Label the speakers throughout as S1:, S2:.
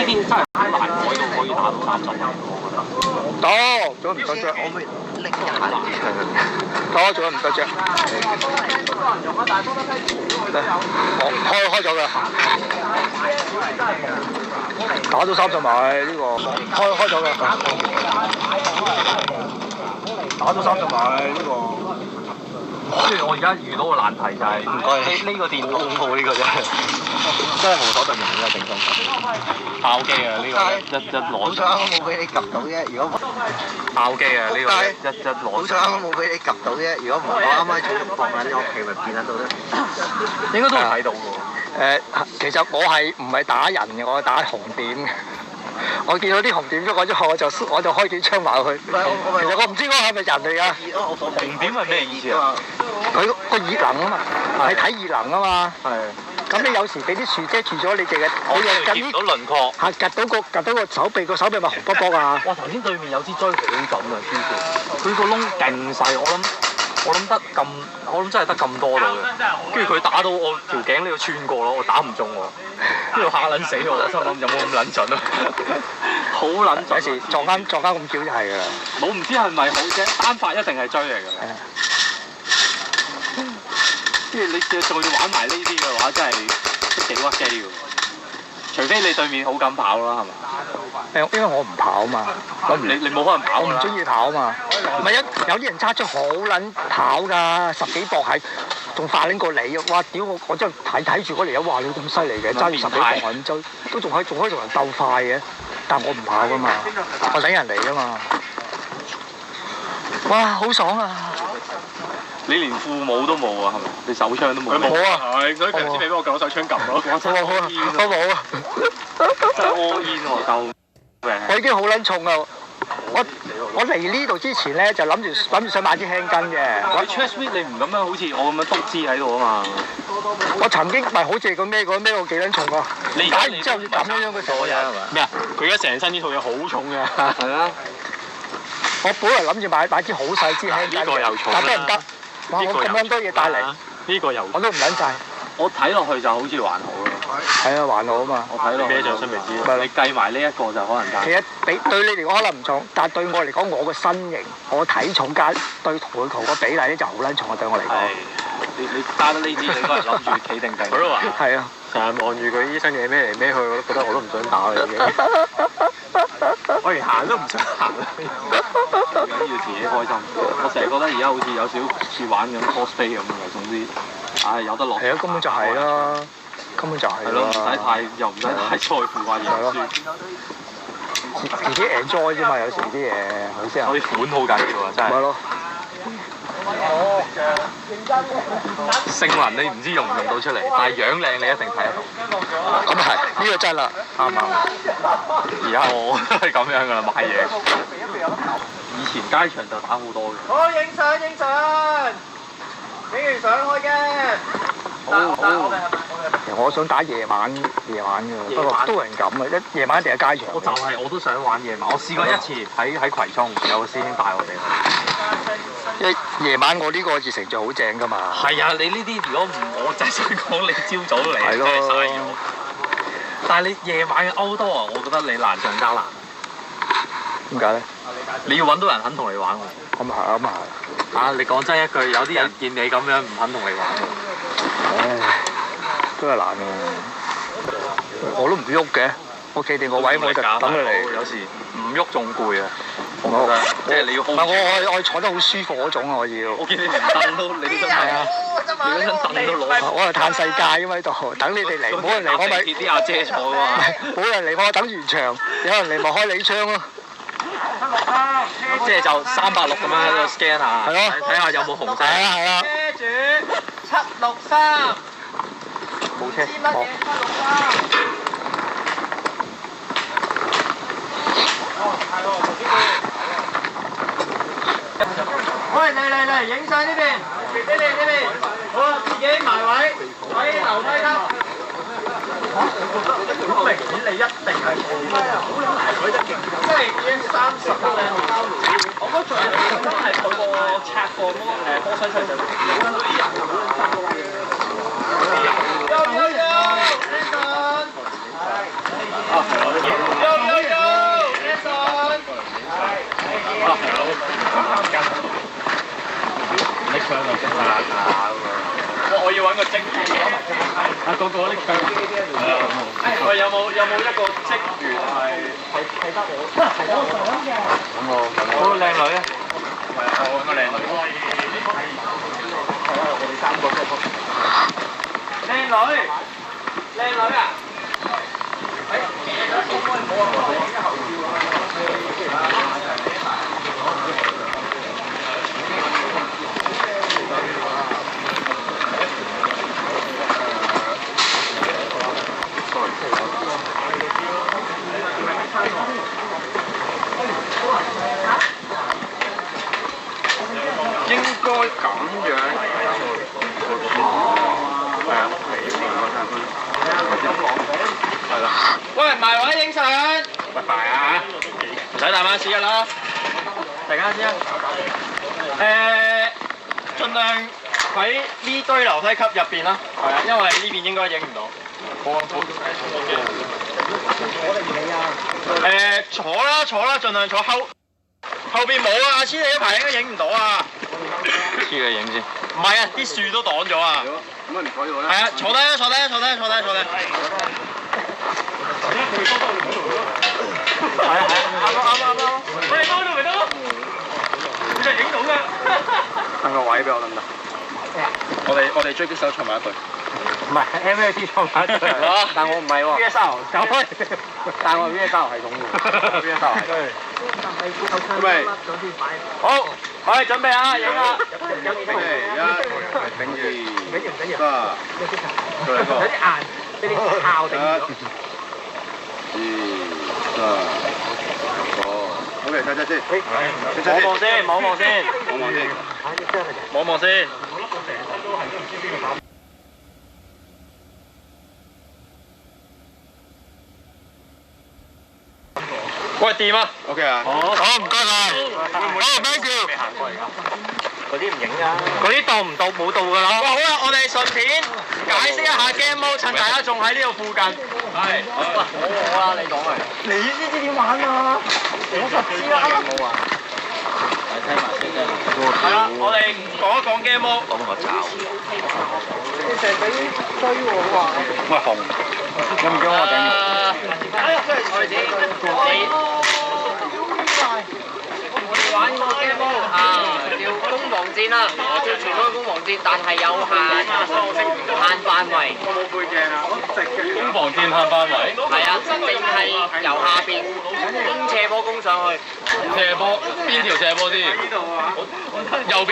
S1: 啲真係好難改到可以打到30分，我覺得。
S2: 得，做得唔得啫？
S3: 可唔可以拎下嚟唱？
S2: 得，做得唔得啫？開咗㗎，打到30米呢個，開咗㗎，打到30米呢個。
S1: 即係我而家遇到個難題就係唔該呢個電腦恐怖呢個啫，真係無所遁形呢個正宗。爆機啊！呢個一攞。
S3: 好彩我冇俾你 𥄫 到啫，如果
S1: 爆機啊！呢個一攞。
S3: 好彩我冇俾你 𥄫 到啫，如果唔係我啱啱喺度放緊屋企咪見得到咧。
S1: 應該都睇到喎。
S2: 其實我係唔係打人嘅，我係打紅點嘅。我見到啲紅點喐咗之後，我就開幾槍埋去。其實我唔知嗰個係咪人嚟㗎。
S1: 紅點係咩意思啊？
S2: 佢個熱能啊嘛，係睇熱能啊嘛。
S1: 係。
S2: 咁你有時俾啲樹遮住咗你哋嘅，我又
S1: 夾到輪廓。
S2: 係夾到個手臂，個手臂咪紅卜卜啊！
S1: 哇！頭先對面有支錐好準啊，黐線！佢個窿勁細，我諗真係得咁多度嘅。跟住佢打到我條頸呢度穿過咯，我打唔中喎。跟住嚇撚死我，心諗有冇咁撚準啊？好撚準！
S2: 有時撞翻咁叫就係㗎啦。
S1: 我唔知係咪好啫，單發一定係追嚟㗎。跟住你仲要玩埋呢啲嘅話，真係都幾屈機喎。除非你對面好敢跑啦，係嘛？
S2: 因為我唔跑嘛。
S1: 你冇可能跑㗎啦。
S2: 我唔中意跑嘛。唔係有啲人揸出好撚跑㗎，10幾磅係仲快撚過你啊！哇！屌我真係睇住嗰條友，哇！你咁犀利嘅，揸住10幾磅咁就都仲可以同人鬥快嘅。但我唔跑㗎嘛，我等人嚟㗎嘛。哇！好爽啊！
S1: 你連副武都冇啊，係咪？你手槍都冇。
S2: 冇啊！
S1: 係，所以頭先你俾我攞手槍撳咯。我真係
S2: 我冇啊！
S1: 真係屙煙喎，救命！
S2: 我已經好撚重啊！我嚟呢度之前咧就諗住想買支輕筋嘅。
S1: 你 chest beat 你唔咁樣好似我咁樣篤支喺度啊嘛？
S2: 我曾經咪好似佢孭過幾撚重啊！你打完之後要咁樣嘅所有係嘛？
S1: 咩啊？佢而家成身呢套嘢好重嘅。係啊！
S2: 我本來諗住買支好細支輕筋嘅，但得唔得？哇！我咁樣多嘢帶嚟，
S1: 呢個又
S2: 我都唔撚晒。
S1: 我睇落去就好似還好咯。
S2: 係啊，還好啊嘛。
S1: 我睇落去咩獎真未知。你計埋呢一個就可能加。
S2: 其實對你嚟講可能唔重，但係對我嚟講，我個身形、我體重加對同佢個比例咧就好撚重啊！對我嚟講。
S1: 你加得呢啲，你應該係諗住企定定。
S2: 係啊。成日望住佢醫生嘢孭嚟孭去，我都覺得我都唔想打佢嘅。
S1: 我連行都唔想行啦。要自己開心。我成日覺得而家好似有少少似玩緊 cosplay 咁嘅，總之，有得落。
S2: 係啊，根本就係啦，根本就係。係咯，唔
S1: 使太在乎話贏輸。
S2: 自己 enjoy 啫嘛，有時啲嘢係咪先啊？
S1: 啲款好緊要啊，真係。
S2: 咪咯。
S1: 性能你唔知用唔用到出嚟，但係樣靚你一定睇得到。
S2: 咁係，呢個真啦，啱啱。
S1: 而家我都係咁樣噶啦，買嘢。以前街場就打好多嘅。
S4: 好，影相，影完相開嘅。好。
S2: 我想打夜晚嘅，不過都有人咁嘅，夜晚一定係街場。
S1: 我都想玩夜晚，我試過一次喺葵涌有個師兄帶我哋。
S2: 夜晚我呢個熱誠就好正㗎嘛。
S1: 係啊，你呢啲如果唔我就係想講你朝早嚟，
S2: 係咯。
S1: 但係你夜晚嘅outdoor啊，我覺得你難上加難。
S2: 點解咧？
S1: 你要揾到人肯同你玩喎。
S2: 咁啊係。
S1: 你講真一句，有啲人見你咁樣唔肯同你玩喎。
S2: 唉，都係難啊！我都唔喐嘅，我企定個位我就等佢嚟。
S1: 有時唔喐仲攰啊！
S2: 我覺得
S1: 即係你要 hold。
S2: 唔係我坐得好舒服嗰種啊！我要。
S1: 我見你連凳都你都係啊！你嗰張凳都攞。
S2: 我係嘆世界㗎嘛喺度，等你哋嚟，冇人嚟我咪。
S1: 啲阿姐坐㗎嘛。
S2: 冇人嚟我等完場，有人嚟咪開你槍咯。
S1: 即係就360咁樣喺度 scan 下，
S2: 係咯，
S1: 睇下有冇紅色。
S2: 係啊。
S4: 車主763。
S2: 冇車。冇。
S4: 喂，嚟，影相呢邊，俾你呢邊，好，自己埋位，喺樓梯級。好明顯你一定係好難佢得勁，即係已經30個靚包料。我覺得最真係佢個拆個波箱出嚟就有，拎槍就識打我要揾個職員。個個拎槍。喂，有冇一個職員係得我？
S1: 嗰個靚女啊！
S4: 我揾個靚女。我哋3個即係靚女，靚女啊！
S3: 應該咁樣。係啦。
S4: 喂，埋位影相。
S3: 拜拜啊！
S4: 唔使大馬士㗎啦。大家先啊。盡量喺呢堆樓梯級入邊啦。係啊，因為呢邊應該影唔到。好啊，好。坐啦，盡量坐後邊冇啊，阿黐你嗰排應該影唔到啊。
S1: 黐佢影先。
S4: 唔係啊，啲樹都擋咗啊。
S3: 咁唔坐呢度咧？
S4: 係啊，坐低。係啊，啱。我哋多到咪得咯，你就影到㗎。
S3: 等個位俾我得唔得？我哋狙擊手坐埋一隊。
S2: 唔係 MAT 錯埋一隊，但我唔係喎。VSR 走開，但我 VSR 系統喎。VSR 係。
S3: 咁咪
S4: 好，我哋準備啊，影啊。
S3: 1頂住，3，
S2: 有啲硬，俾你靠定咗。
S3: 2、3，OK，睇先。
S4: 望先。喂，掂啊
S3: OK 啊。
S2: 好，唔該晒。Thank you。未行過而家。嗰啲唔影㗎。嗰啲到唔到冇到㗎啦。
S4: 哇，好啦，我哋順便解釋一下 game mode，趁大家仲喺呢度附近。係。
S2: 好啊，你講啊。你先知點玩啊？我實知啦。冇啊。
S4: 係啦，我哋講一講 game mode。
S1: 講個罩。
S2: 你成日俾追我話。
S3: 喂，紅，有唔叫我頂住？
S5: 我哋玩個 game mode 叫攻防戰啦，我叫全開攻防戰，但係有限範圍。
S3: 我冇背鏡啊，
S4: 攻防戰限範圍。
S5: 係啊，定係由下邊攻斜波攻上去。
S4: 斜波邊條斜波先？右邊。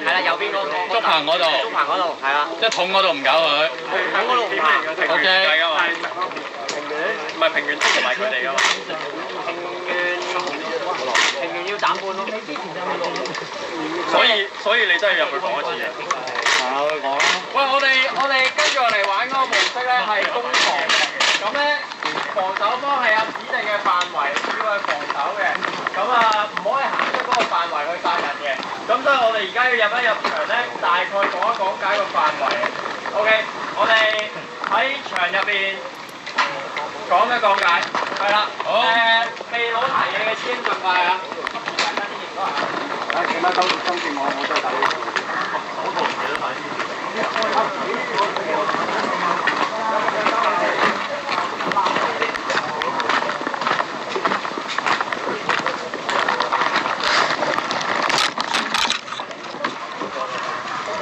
S5: 係啦，右邊嗰個。
S4: 竹棚嗰度。
S5: 竹棚嗰度，係啊。
S4: 一桶嗰度唔搞佢。
S5: 喺嗰度唔行。
S4: O K。
S3: 唔係平原通同埋佢哋㗎嘛。
S5: 平原要斬半咯。
S4: 所以你真係入去講一次嘢。
S3: 講啦。
S4: 喂，我哋跟住落嚟玩嗰個模式咧係攻防嘅，咁咧防守方係有指定嘅範圍要去防守嘅，咁唔可以行出嗰個範圍去殺人嘅，咁所以我哋而家要入場咧，大概講一講解個範圍。OK， 我哋喺場入邊講一講解，係啦。好。未攞齊嘢嘅先盡快啊！
S3: 點解今次我冇再睇？手圖唔記得睇。